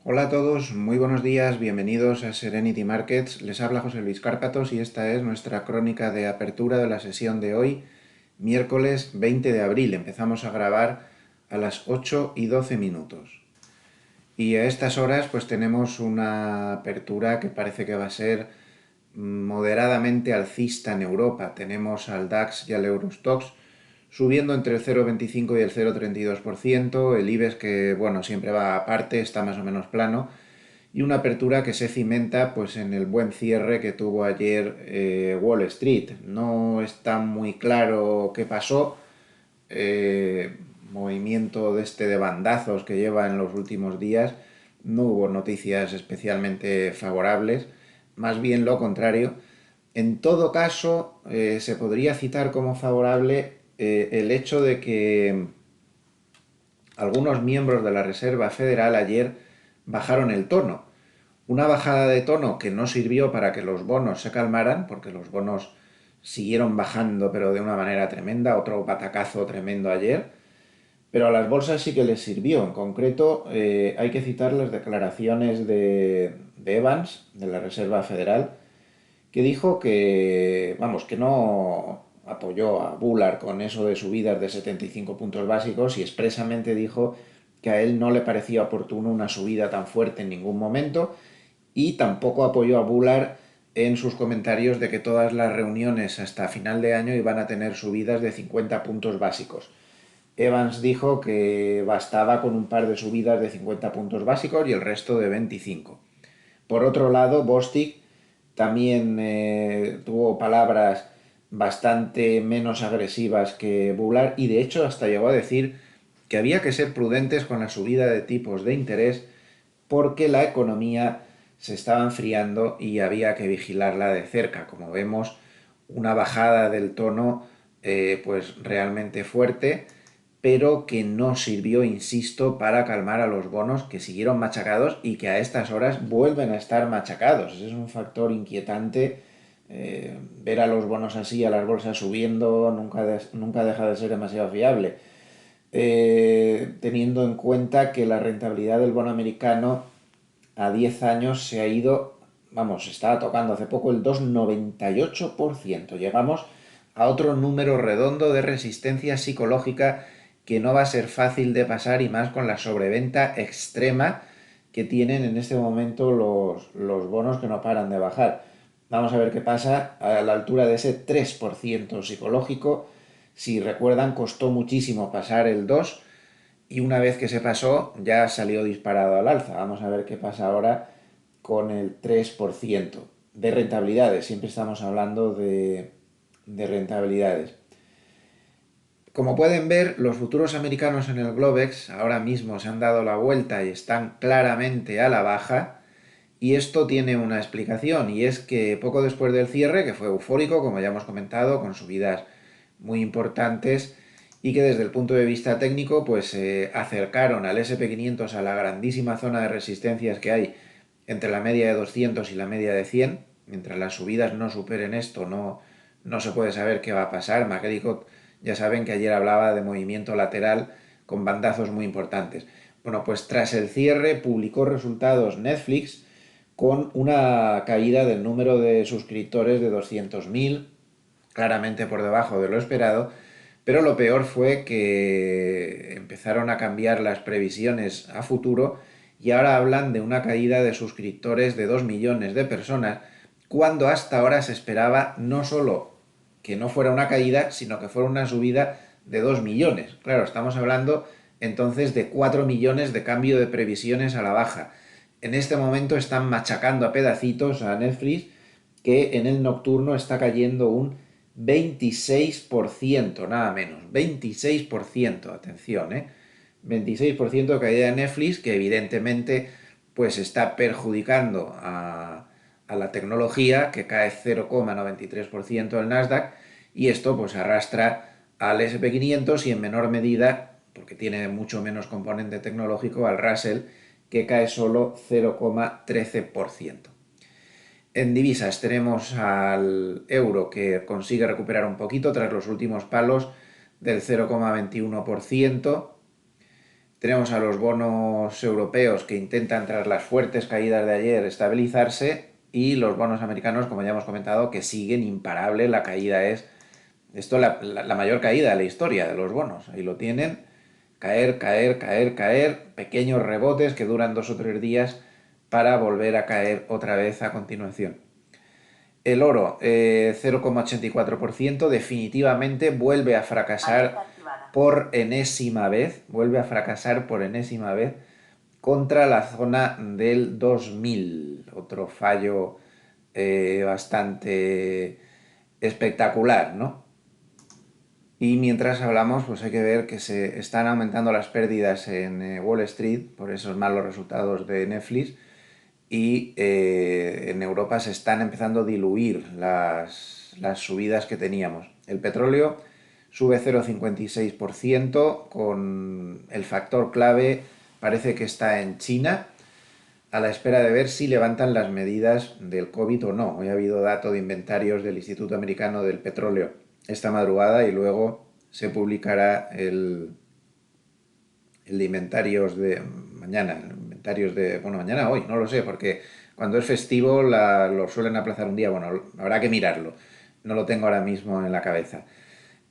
Hola a todos, muy buenos días, bienvenidos a Serenity Markets. Les habla José Luis Cárpatos y esta es nuestra crónica de apertura de la sesión de hoy, miércoles 20 de abril. Empezamos a grabar a las 8:12. Y a estas horas pues tenemos una apertura que parece que va a ser moderadamente alcista en Europa. Tenemos al DAX y al Eurostoxx subiendo entre el 0,25 y el 0,32%, el IBEX que, bueno, siempre va aparte, está más o menos plano, y una apertura que se cimenta pues en el buen cierre que tuvo ayer Wall Street. No está muy claro qué pasó, eh, movimiento de este de bandazos que lleva en los últimos días, no hubo noticias especialmente favorables, más bien lo contrario. En todo caso, se podría citar como favorable el hecho de que algunos miembros de la Reserva Federal ayer bajaron el tono. Una bajada de tono que no sirvió para que los bonos se calmaran, porque los bonos siguieron bajando pero de una manera tremenda, otro batacazo tremendo ayer, pero a las bolsas sí que les sirvió. En concreto, hay que citar las declaraciones de Evans, de la Reserva Federal, que dijo que, vamos, que no apoyó a Bullard con eso de subidas de 75 puntos básicos y expresamente dijo que a él no le parecía oportuno una subida tan fuerte en ningún momento y tampoco apoyó a Bullard en sus comentarios de que todas las reuniones hasta final de año iban a tener subidas de 50 puntos básicos. Evans dijo que bastaba con un par de subidas de 50 puntos básicos y el resto de 25. Por otro lado, Bostic también tuvo palabras bastante menos agresivas que Bullard y de hecho hasta llegó a decir que había que ser prudentes con la subida de tipos de interés porque la economía se estaba enfriando y había que vigilarla de cerca. Como vemos, una bajada del tono pues realmente fuerte, pero que no sirvió, insisto, para calmar a los bonos que siguieron machacados y que a estas horas vuelven a estar machacados. Ese es un factor inquietante. Ver a los bonos así, a las bolsas subiendo, nunca deja de ser demasiado fiable. Teniendo en cuenta que la rentabilidad del bono americano a 10 años se ha ido, vamos, estaba tocando hace poco el 2,98%. Llegamos a otro número redondo de resistencia psicológica que no va a ser fácil de pasar y más con la sobreventa extrema que tienen en este momento los bonos que no paran de bajar. Vamos a ver qué pasa a la altura de ese 3% psicológico. Si recuerdan, costó muchísimo pasar el 2 y una vez que se pasó ya salió disparado al alza. Vamos a ver qué pasa ahora con el 3% de rentabilidades. Siempre estamos hablando de rentabilidades. Como pueden ver, los futuros americanos en el Globex ahora mismo se han dado la vuelta y están claramente a la baja. Y esto tiene una explicación, y es que poco después del cierre, que fue eufórico, como ya hemos comentado, con subidas muy importantes, y que desde el punto de vista técnico, pues acercaron al SP500 a la grandísima zona de resistencias que hay entre la media de 200 y la media de 100. Mientras las subidas no superen esto, no se puede saber qué va a pasar. McGregor, ya saben que ayer hablaba de movimiento lateral con bandazos muy importantes. Bueno, pues tras el cierre publicó resultados Netflix con una caída del número de suscriptores de 200.000, claramente por debajo de lo esperado, pero lo peor fue que empezaron a cambiar las previsiones a futuro y ahora hablan de una caída de suscriptores de 2 millones de personas, cuando hasta ahora se esperaba no solo que no fuera una caída, sino que fuera una subida de 2 millones. Claro, estamos hablando entonces de 4 millones de cambio de previsiones a la baja. En este momento están machacando a pedacitos a Netflix, que en el nocturno está cayendo un 26%, nada menos, 26%, atención, 26% de caída de Netflix, que evidentemente pues está perjudicando a la tecnología, que cae 0,93% el Nasdaq, y esto pues arrastra al SP500 y en menor medida, porque tiene mucho menos componente tecnológico, al Russell, que cae solo 0,13%. En divisas tenemos al euro que consigue recuperar un poquito tras los últimos palos del 0,21%. Tenemos a los bonos europeos que intentan, tras las fuertes caídas de ayer, estabilizarse y los bonos americanos, como ya hemos comentado, que siguen imparables. La caída es, esto la mayor caída de la historia de los bonos. Ahí lo tienen, caer, caer, caer, caer, pequeños rebotes que duran 2 o 3 días para volver a caer otra vez a continuación. El oro, 0,84%, definitivamente vuelve a fracasar por enésima vez, contra la zona del 2000. Otro fallo bastante espectacular, ¿no? Y mientras hablamos, pues hay que ver que se están aumentando las pérdidas en Wall Street por esos malos resultados de Netflix y en Europa se están empezando a diluir las subidas que teníamos. El petróleo sube 0,56%, con el factor clave parece que está en China, a la espera de ver si levantan las medidas del COVID o no. Hoy ha habido dato de inventarios del Instituto Americano del Petróleo esta madrugada y luego se publicará el de inventarios de mañana, bueno, mañana hoy, no lo sé, porque cuando es festivo lo suelen aplazar un día, bueno, habrá que mirarlo, no lo tengo ahora mismo en la cabeza.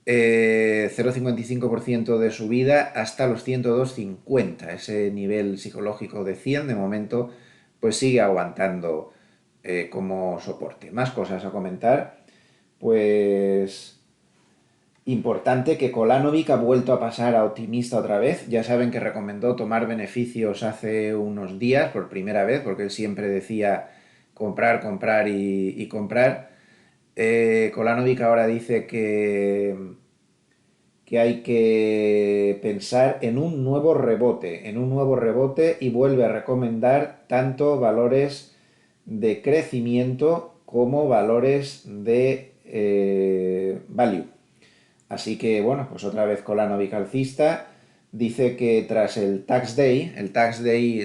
0,55% de subida hasta los 102,50, ese nivel psicológico de 100 de momento pues sigue aguantando como soporte. Más cosas a comentar, pues importante que Kolanovic ha vuelto a pasar a optimista otra vez. Ya saben que recomendó tomar beneficios hace unos días por primera vez, porque él siempre decía comprar, comprar y comprar. Kolanovic ahora dice que hay que pensar en un nuevo rebote y vuelve a recomendar tanto valores de crecimiento como valores de value. Así que, bueno, pues otra vez Kolanovic alcista, dice que tras el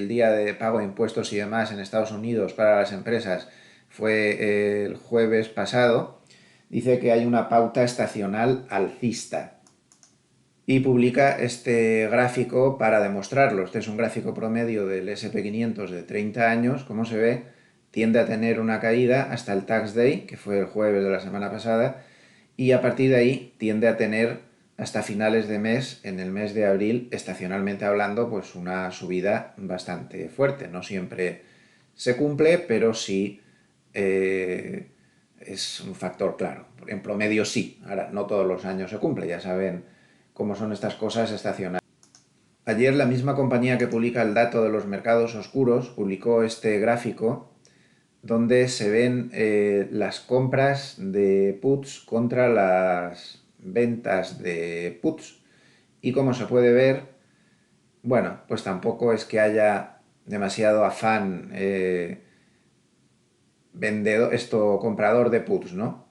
día de pago de impuestos y demás en Estados Unidos para las empresas, fue el jueves pasado, dice que hay una pauta estacional alcista. Y publica este gráfico para demostrarlo. Este es un gráfico promedio del SP500 de 30 años. Como se ve, tiende a tener una caída hasta el Tax Day, que fue el jueves de la semana pasada, y a partir de ahí tiende a tener hasta finales de mes, en el mes de abril, estacionalmente hablando, pues una subida bastante fuerte. No siempre se cumple, pero sí es un factor claro. En promedio sí. Ahora, no todos los años se cumple, ya saben cómo son estas cosas estacionales. Ayer la misma compañía que publica el dato de los mercados oscuros publicó este gráfico donde se ven las compras de puts contra las ventas de puts. Y como se puede ver, bueno, pues tampoco es que haya demasiado afán comprador de puts, ¿no?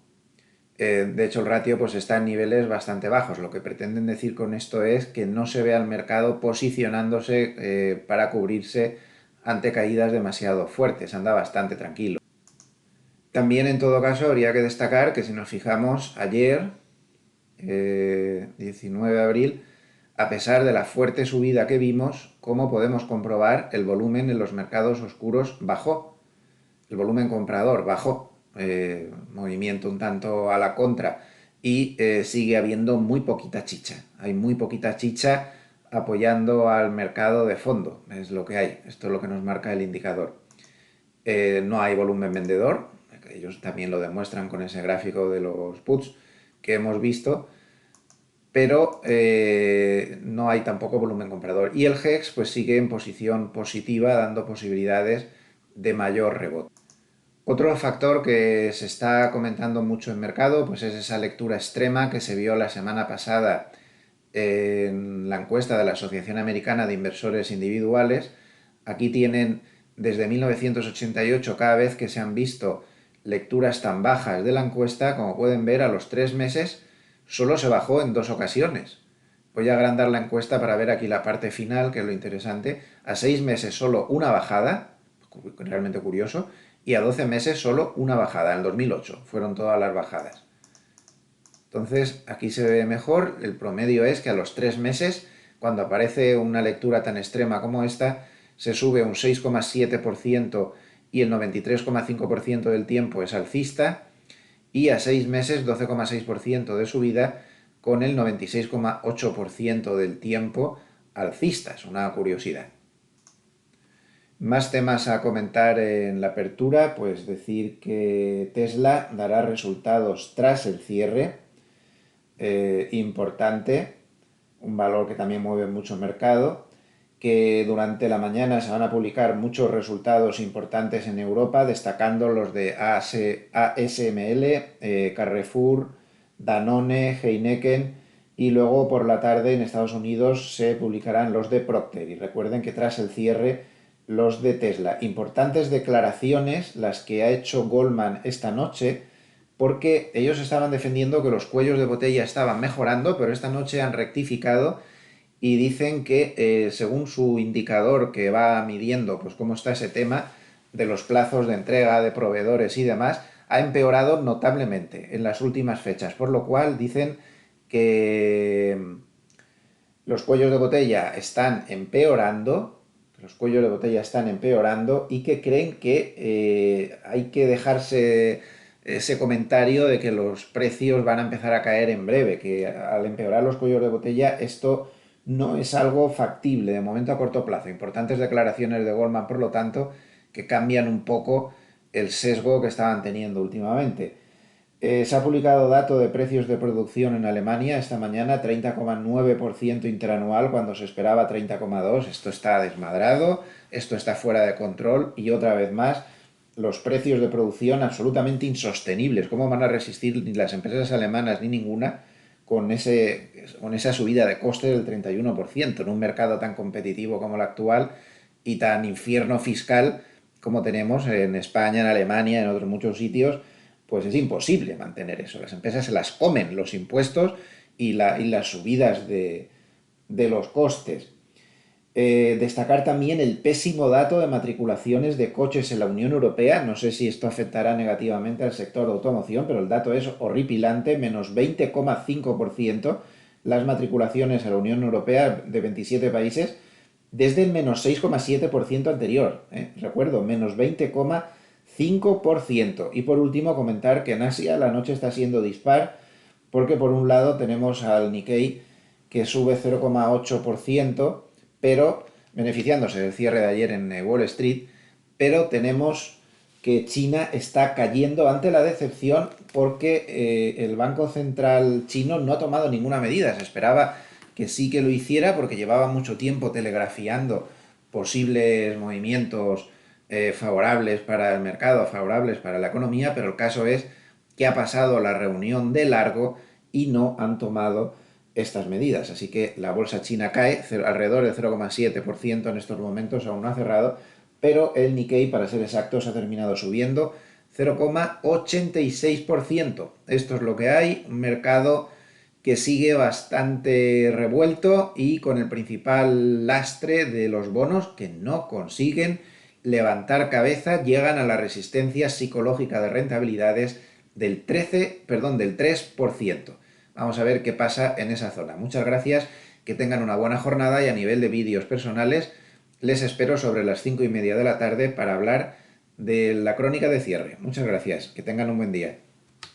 De hecho, el ratio pues está en niveles bastante bajos. Lo que pretenden decir con esto es que no se ve al mercado posicionándose para cubrirse ante caídas demasiado fuertes. Anda bastante tranquilo. También, en todo caso, habría que destacar que si nos fijamos ayer, 19 de abril, a pesar de la fuerte subida que vimos, como podemos comprobar, el volumen en los mercados oscuros bajó. El volumen comprador bajó. Movimiento un tanto a la contra. Y sigue habiendo muy poquita chicha. Hay muy poquita chicha apoyando al mercado de fondo. Es lo que hay. Esto es lo que nos marca el indicador. No hay volumen vendedor, ellos también lo demuestran con ese gráfico de los puts que hemos visto, pero no hay tampoco volumen comprador. Y el HEX pues sigue en posición positiva, dando posibilidades de mayor rebote. Otro factor que se está comentando mucho en mercado pues es esa lectura extrema que se vio la semana pasada en la encuesta de la Asociación Americana de Inversores Individuales. Aquí tienen desde 1988, cada vez que se han visto lecturas tan bajas de la encuesta, como pueden ver, a los 3 meses solo se bajó en 2 ocasiones. Voy a agrandar la encuesta para ver aquí la parte final, que es lo interesante. A 6 meses solo una bajada, realmente curioso, y a 12 meses solo una bajada. En 2008 fueron todas las bajadas. Entonces aquí se ve mejor, el promedio es que a los 3 meses cuando aparece una lectura tan extrema como esta, se sube un 6,7% y el 93,5% del tiempo es alcista, y a 6 meses 12,6% de subida con el 96,8% del tiempo alcista. Es una curiosidad. Más temas a comentar en la apertura, pues decir que Tesla dará resultados tras el cierre, importante, un valor que también mueve mucho el mercado, que durante la mañana se van a publicar muchos resultados importantes en Europa, destacando los de ASML, Carrefour, Danone, Heineken, y luego por la tarde en Estados Unidos se publicarán los de Procter. Y recuerden que tras el cierre, los de Tesla. Importantes declaraciones las que ha hecho Goldman esta noche, porque ellos estaban defendiendo que los cuellos de botella estaban mejorando, pero esta noche han rectificado y dicen que según su indicador que va midiendo pues cómo está ese tema de los plazos de entrega de proveedores y demás, ha empeorado notablemente en las últimas fechas, por lo cual dicen que los cuellos de botella están empeorando, y que creen que hay que dejarse ese comentario de que los precios van a empezar a caer en breve, que al empeorar los cuellos de botella esto no es algo factible de momento a corto plazo. Importantes declaraciones de Goldman, por lo tanto, que cambian un poco el sesgo que estaban teniendo últimamente. Se ha publicado dato de precios de producción en Alemania esta mañana, 30,9% interanual cuando se esperaba 30,2%. Esto está desmadrado, esto está fuera de control y otra vez más los precios de producción absolutamente insostenibles. ¿Cómo van a resistir ni las empresas alemanas ni ninguna con esa subida de coste del 31% en un mercado tan competitivo como el actual y tan infierno fiscal como tenemos en España, en Alemania, en otros muchos sitios? Pues es imposible mantener eso. Las empresas se las comen los impuestos y las subidas de los costes. Destacar también el pésimo dato de matriculaciones de coches en la Unión Europea. No sé si esto afectará negativamente al sector de automoción, pero el dato es horripilante, menos 20,5% las matriculaciones a la Unión Europea de 27 países, desde el menos 6,7% anterior. Recuerdo, menos 20,5%. Y por último, comentar que en Asia la noche está siendo dispar, porque por un lado tenemos al Nikkei que sube 0,8%, pero beneficiándose del cierre de ayer en Wall Street, pero tenemos que China está cayendo ante la decepción porque el Banco Central chino no ha tomado ninguna medida. Se esperaba que sí que lo hiciera porque llevaba mucho tiempo telegrafiando posibles movimientos favorables para el mercado, favorables para la economía, pero el caso es que ha pasado la reunión de largo y no han tomado estas medidas. Así que la bolsa china cae alrededor del 0,7% en estos momentos, aún no ha cerrado, pero el Nikkei, para ser exactos, ha terminado subiendo 0,86%. Esto es lo que hay, un mercado que sigue bastante revuelto y con el principal lastre de los bonos que no consiguen levantar cabeza, llegan a la resistencia psicológica de rentabilidades del 3%. Vamos a ver qué pasa en esa zona. Muchas gracias, que tengan una buena jornada y a nivel de vídeos personales les espero sobre las 5:30 de la tarde para hablar de la crónica de cierre. Muchas gracias, que tengan un buen día.